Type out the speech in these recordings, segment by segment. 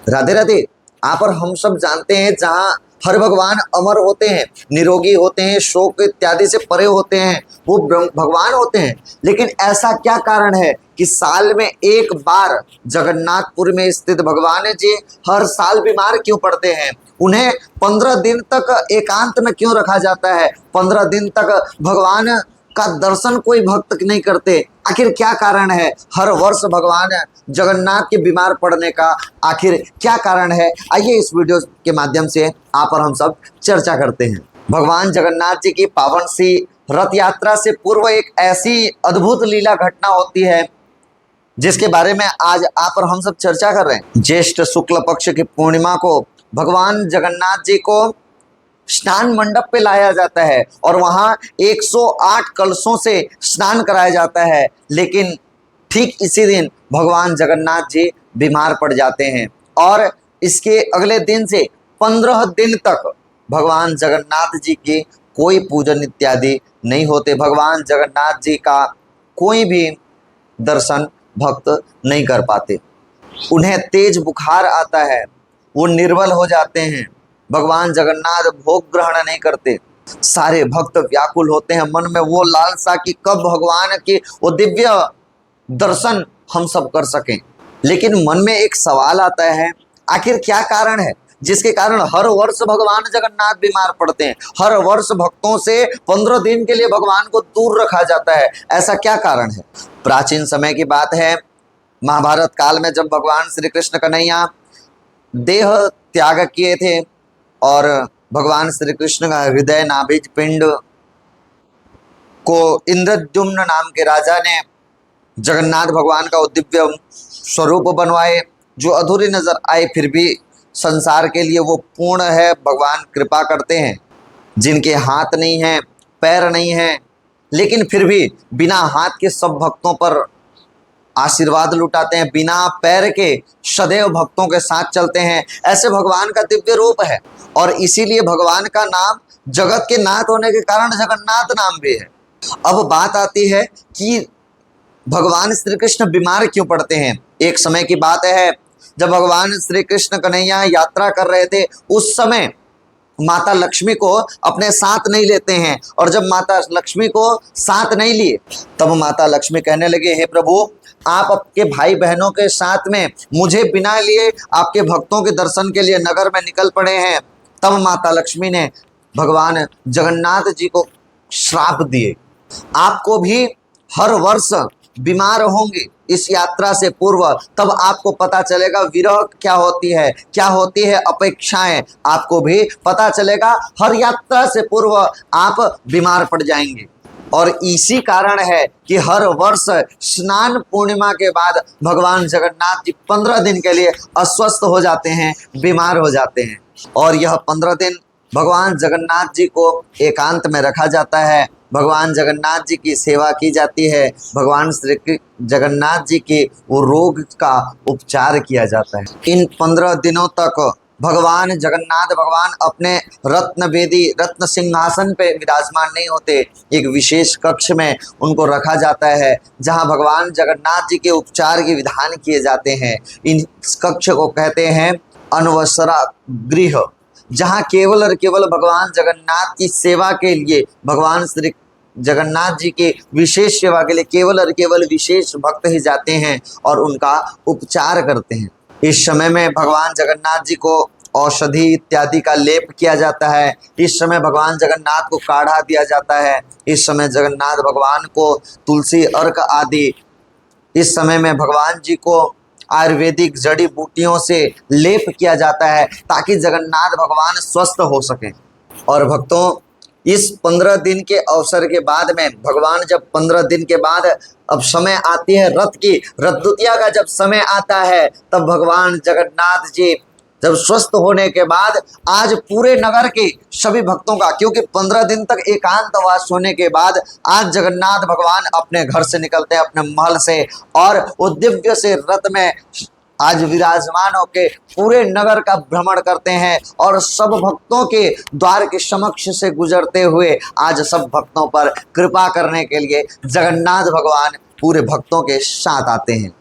राधे राधे। आप और हम सब जानते हैं जहाँ हर भगवान अमर होते हैं, निरोगी होते हैं, शोक इत्यादि से परे होते हैं, वो भगवान होते हैं। लेकिन ऐसा क्या कारण है कि साल में एक बार जगन्नाथपुर में स्थित भगवान जी हर साल बीमार क्यों पड़ते हैं? उन्हें 15 दिन तक एकांत में क्यों रखा जाता है? 15 दिन तक भगवान का दर्शन कोई भक्त नहीं करते? आखिर क्या कारण है हर वर्ष भगवान जगन्नाथ के बीमार पड़ने का? आखिर क्या कारण है? आइए इस वीडियो के माध्यम से आप और हम सब चर्चा करते हैं। भगवान जगन्नाथ जी की पावन सी रथ यात्रा से पूर्व एक ऐसी अद्भुत लीला घटना होती है जिसके बारे में आज आप और हम सब चर्चा कर रहे हैं। ज्येष्ठ शुक्ल पक्ष की पूर्णिमा को भगवान जगन्नाथ जी को स्नान मंडप पे लाया जाता है और वहां 108 कलशों से स्नान कराया जाता है। लेकिन ठीक इसी दिन भगवान जगन्नाथ जी बीमार पड़ जाते हैं और इसके अगले दिन से 15 दिन तक भगवान जगन्नाथ जी की कोई पूजन इत्यादि नहीं होते। भगवान जगन्नाथ जी का कोई भी दर्शन भक्त नहीं कर पाते। उन्हें तेज बुखार आता है, वो निर्बल हो जाते हैं। भगवान जगन्नाथ भोग ग्रहण नहीं करते। सारे भक्त व्याकुल होते हैं, मन में वो लालसा कि कब भगवान के वो दिव्य दर्शन हम सब कर सकें। लेकिन मन में एक सवाल आता है, आखिर क्या कारण है जिसके कारण हर वर्ष भगवान जगन्नाथ बीमार पड़ते हैं? हर वर्ष भक्तों से 15 दिन के लिए भगवान को दूर रखा जाता है, ऐसा क्या कारण है? प्राचीन समय की बात है, महाभारत काल में जब भगवान श्री कृष्ण कन्हैया देह त्याग किए थे और भगवान श्री कृष्ण का हृदय नाभिज पिंड को इंद्रद्युम्न नाम के राजा ने जगन्नाथ भगवान का दिव्य स्वरूप बनवाए, जो अधूरी नजर आए फिर भी संसार के लिए वो पूर्ण है। भगवान कृपा करते हैं, जिनके हाथ नहीं हैं, पैर नहीं हैं, लेकिन फिर भी बिना हाथ के सब भक्तों पर आशीर्वाद लुटाते हैं, बिना पैर के सदैव भक्तों के साथ चलते हैं। ऐसे भगवान का दिव्य रूप है और इसीलिए भगवान का नाम जगत के नाथ होने के कारण जगन्नाथ नाम भी है। अब बात आती है कि भगवान श्री कृष्ण बीमार क्यों पड़ते हैं। एक समय की बात है जब भगवान श्री कृष्ण कन्हैया यात्रा कर रहे थे, उस समय माता लक्ष्मी को अपने साथ नहीं लेते हैं और जब माता लक्ष्मी को साथ नहीं लिए तब माता लक्ष्मी कहने लगे, हे प्रभु, आप आपके भाई बहनों के साथ में मुझे बिना लिए आपके भक्तों के दर्शन के लिए नगर में निकल पड़े हैं। तब माता लक्ष्मी ने भगवान जगन्नाथ जी को श्राप दिए, आपको भी हर वर्ष बीमार होंगे इस यात्रा से पूर्व, तब आपको पता चलेगा विरह क्या होती है अपेक्षाएं, आपको भी पता चलेगा। हर यात्रा से पूर्व आप बीमार पड़ जाएंगे और इसी कारण है कि हर वर्ष स्नान पूर्णिमा के बाद भगवान जगन्नाथ जी 15 दिन के लिए अस्वस्थ हो जाते हैं, बीमार हो जाते हैं और यह 15 दिन भगवान जगन्नाथ जी को एकांत में रखा जाता है। भगवान जगन्नाथ जी की सेवा की जाती है, भगवान श्री जगन्नाथ जी के वो रोग का उपचार किया जाता है। इन 15 दिनों तक भगवान जगन्नाथ भगवान अपने रत्न वेदी रत्न सिंहासन पे विराजमान नहीं होते। एक विशेष कक्ष में उनको रखा जाता है जहां भगवान जगन्नाथ जी के उपचार के विधान किए जाते हैं। इन कक्ष को कहते हैं अनवसरा गृह, जहां केवल और केवल भगवान जगन्नाथ की सेवा के लिए, भगवान श्री जगन्नाथ जी के विशेष सेवा के लिए केवल और केवल विशेष भक्त ही जाते हैं और उनका उपचार करते हैं। इस समय में भगवान जगन्नाथ जी को औषधि इत्यादि का लेप किया जाता है। इस समय भगवान जगन्नाथ को काढ़ा दिया जाता है। इस समय जगन्नाथ भगवान को तुलसी अर्क आदि, इस समय में भगवान जी को आयुर्वेदिक जड़ी बूटियों से लेप किया जाता है ताकि जगन्नाथ भगवान स्वस्थ हो सकें। और भक्तों, इस 15 दिन के अवसर के बाद में भगवान जब 15 दिन के बाद अब समय आती है रथ की, रथ द्वितीया का जब समय आता है तब भगवान जगन्नाथ जी जब स्वस्थ होने के बाद आज पूरे नगर के सभी भक्तों का, क्योंकि 15 दिन तक एकांतवास होने के बाद आज जगन्नाथ भगवान अपने घर से निकलते हैं, अपने महल से, और वो दिव्य से रथ में आज विराजमान होके पूरे नगर का भ्रमण करते हैं और सब भक्तों के द्वार के समक्ष से गुजरते हुए आज सब भक्तों पर कृपा करने के लिए जगन्नाथ भगवान पूरे भक्तों के साथ आते हैं।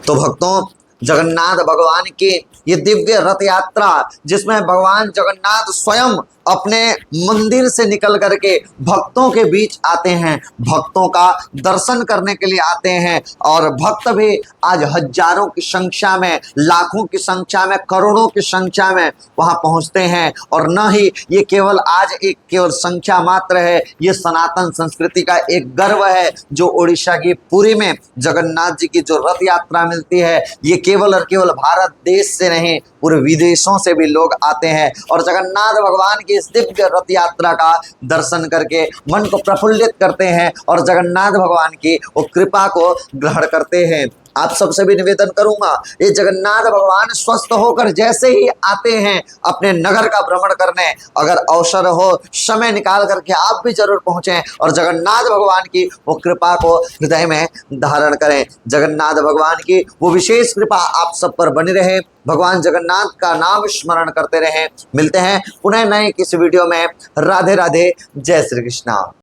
तो भक्तों, जगन्नाथ भगवान के ये दिव्य रथ यात्रा जिसमें भगवान जगन्नाथ स्वयं अपने मंदिर से निकल करके भक्तों के बीच आते हैं, भक्तों का दर्शन करने के लिए आते हैं। और भक्त भी आज हजारों की संख्या में, लाखों की संख्या में, करोड़ों की संख्या में वहां पहुंचते हैं। और न ही ये केवल आज एक केवल संख्या मात्र है, ये सनातन संस्कृति का एक गर्व है जो उड़ीसा की पुरी में जगन्नाथ जी की जो रथ यात्रा मिलती है, ये केवल और केवल भारत देश से नहीं पूरे विदेशों से भी लोग आते हैं और जगन्नाथ भगवान की इस दिव्य रथ यात्रा का दर्शन करके मन को प्रफुल्लित करते हैं और जगन्नाथ भगवान की वो कृपा को ग्रहण करते हैं। आप सबसे भी निवेदन करूंगा, ये जगन्नाथ भगवान स्वस्थ होकर जैसे ही आते हैं अपने नगर का भ्रमण करने, अगर अवसर हो समय निकाल करके आप भी जरूर पहुंचें और जगन्नाथ भगवान की वो कृपा को हृदय में धारण करें। जगन्नाथ भगवान की वो विशेष कृपा आप सब पर बनी रहे, भगवान जगन्नाथ का नाम स्मरण करते रहें। मिलते हैं पुनः नए किसी वीडियो में। राधे राधे, जय श्री कृष्णा।